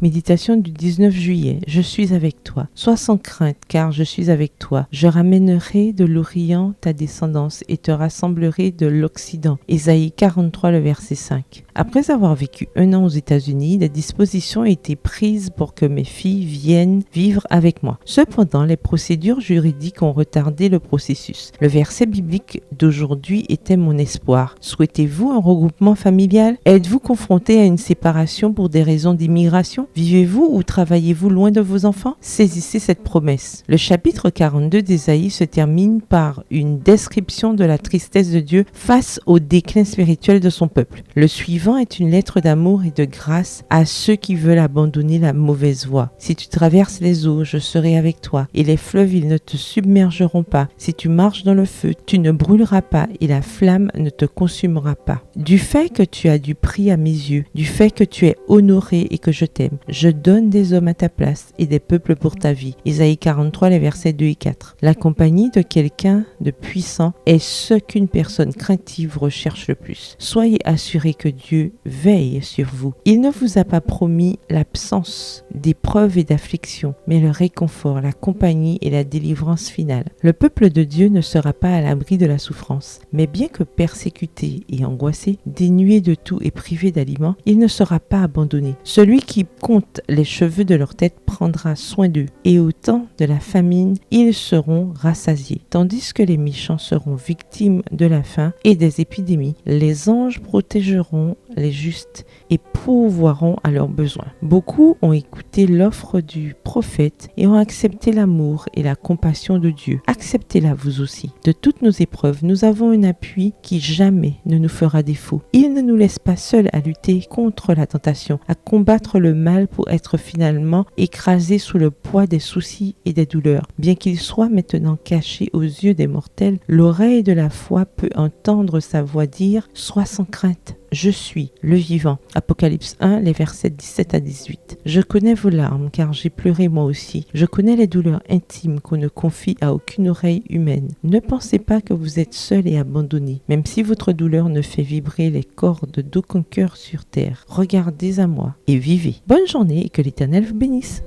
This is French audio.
Méditation du 19 juillet. Je suis avec toi. Sois sans crainte, car je suis avec toi. Je ramènerai de l'Orient ta descendance et te rassemblerai de l'Occident. Ésaïe 43, le verset 5. Après avoir vécu 1 an aux États-Unis, des dispositions ont été prises pour que mes filles viennent vivre avec moi. Cependant, les procédures juridiques ont retardé le processus. Le verset biblique d'aujourd'hui était mon espoir. Souhaitez-vous un regroupement familial? Êtes-vous confronté à une séparation pour des raisons d'immigration? Vivez-vous ou travaillez-vous loin de vos enfants? Saisissez cette promesse. Le chapitre 42 d'Ésaïe se termine par une description de la tristesse de Dieu face au déclin spirituel de son peuple. Le suivant est une lettre d'amour et de grâce à ceux qui veulent abandonner la mauvaise voie. Si tu traverses les eaux, je serai avec toi, et les fleuves, ils ne te submergeront pas. Si tu marches dans le feu, tu ne brûleras pas, et la flamme ne te consumera pas. Du fait que tu as du prix à mes yeux, du fait que tu es honoré et que je t'aime, je donne des hommes à ta place et des peuples pour ta vie. Ésaïe 43, les versets 2 et 4. La compagnie de quelqu'un de puissant est ce qu'une personne craintive recherche le plus. Soyez assurés que Dieu veille sur vous. Il ne vous a pas promis l'absence d'épreuves et d'afflictions, mais le réconfort, la compagnie et la délivrance finale. Le peuple de Dieu ne sera pas à l'abri de la souffrance, mais bien que persécuté et angoissé, dénué de tout et privé d'aliments, il ne sera pas abandonné. Celui qui compte les cheveux de leur tête prendra soin d'eux, et au temps de la famine, ils seront rassasiés. Tandis que les méchants seront victimes de la faim et des épidémies, les anges protégeront les justes et pourvoiront à leurs besoins. Beaucoup ont écouté l'offre du prophète et ont accepté l'amour et la compassion de Dieu. Acceptez-la vous aussi. De toutes nos épreuves, nous avons un appui qui jamais ne nous fera défaut. Il ne nous laisse pas seuls à lutter contre la tentation, à combattre le mal pour être finalement écrasés sous le poids des soucis et des douleurs. Bien qu'il soit maintenant caché aux yeux des mortels, l'oreille de la foi peut entendre sa voix dire « Sois sans crainte ». Je suis le vivant. Apocalypse 1, les versets 17 à 18. Je connais vos larmes, car j'ai pleuré moi aussi. Je connais les douleurs intimes qu'on ne confie à aucune oreille humaine. Ne pensez pas que vous êtes seul et abandonné, même si votre douleur ne fait vibrer les cordes d'aucun cœur sur terre. Regardez à moi et vivez. Bonne journée et que l'Éternel vous bénisse.